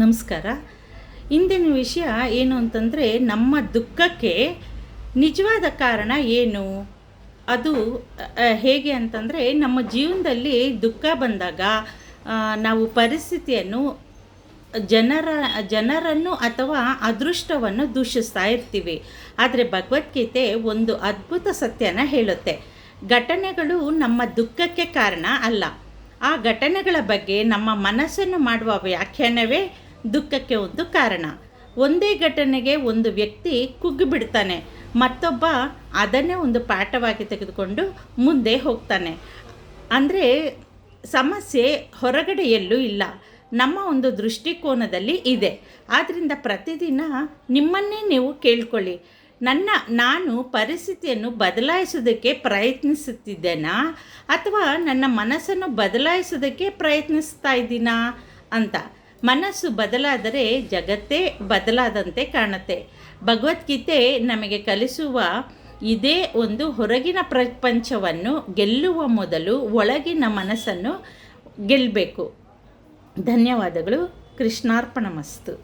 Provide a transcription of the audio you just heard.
ನಮಸ್ಕಾರ. ಇಂದಿನ ವಿಷಯ ಏನು ಅಂತಂದರೆ, ನಮ್ಮ ದುಃಖಕ್ಕೆ ನಿಜವಾದ ಕಾರಣ ಏನು? ಅದು ಹೇಗೆ ಅಂತಂದರೆ, ನಮ್ಮ ಜೀವನದಲ್ಲಿ ದುಃಖ ಬಂದಾಗ ನಾವು ಪರಿಸ್ಥಿತಿಯನ್ನು, ಜನರನ್ನು ಅಥವಾ ಅದೃಷ್ಟವನ್ನು ದೂಷಿಸ್ತಾ ಇರ್ತೀವಿ. ಆದರೆ ಭಗವದ್ಗೀತೆ ಒಂದು ಅದ್ಭುತ ಸತ್ಯನ ಹೇಳುತ್ತೆ. ಘಟನೆಗಳು ನಮ್ಮ ದುಃಖಕ್ಕೆ ಕಾರಣ ಅಲ್ಲ. ಆ ಘಟನೆಗಳ ಬಗ್ಗೆ ನಮ್ಮ ಮನಸ್ಸನ್ನು ಮಾಡುವ ವ್ಯಾಖ್ಯಾನವೇ ದುಃಖಕ್ಕೆ ಒಂದು ಕಾರಣ. ಒಂದೇ ಘಟನೆಗೆ ಒಂದು ವ್ಯಕ್ತಿ ಕುಗ್ಗಿಬಿಡ್ತಾನೆ, ಮತ್ತೊಬ್ಬ ಅದನ್ನೇ ಒಂದು ಪಾಠವಾಗಿ ತೆಗೆದುಕೊಂಡು ಮುಂದೆ ಹೋಗ್ತಾನೆ. ಅಂದರೆ ಸಮಸ್ಯೆ ಹೊರಗಡೆ ಎಲ್ಲೂ ಇಲ್ಲ, ನಮ್ಮ ಒಂದು ದೃಷ್ಟಿಕೋನದಲ್ಲಿ ಇದೆ. ಆದ್ದರಿಂದ ಪ್ರತಿದಿನ ನಿಮ್ಮನ್ನೇ ನೀವು ಕೇಳ್ಕೊಳ್ಳಿ, ನಾನು ಪರಿಸ್ಥಿತಿಯನ್ನು ಬದಲಾಯಿಸೋದಕ್ಕೆ ಪ್ರಯತ್ನಿಸುತ್ತಿದ್ದೇನಾ ಅಥವಾ ನನ್ನ ಮನಸ್ಸನ್ನು ಬದಲಾಯಿಸೋದಕ್ಕೆ ಪ್ರಯತ್ನಿಸ್ತಾ ಇದ್ದೀನಾ ಅಂತ. ಮನಸ್ಸು ಬದಲಾದರೆ ಜಗತ್ತೇ ಬದಲಾದಂತೆ ಕಾಣುತ್ತೆ. ಭಗವದ್ಗೀತೆ ನಮಗೆ ಕಲಿಸುವ ಇದೇ ಒಂದು ಹೊರಗಿನ ಪ್ರಪಂಚವನ್ನು ಗೆಲ್ಲುವ ಮೊದಲು ಒಳಗಿನ ಮನಸ್ಸನ್ನು ಗೆಲ್ಲಬೇಕು. ಧನ್ಯವಾದಗಳು. ಕೃಷ್ಣಾರ್ಪಣಮಸ್ತು.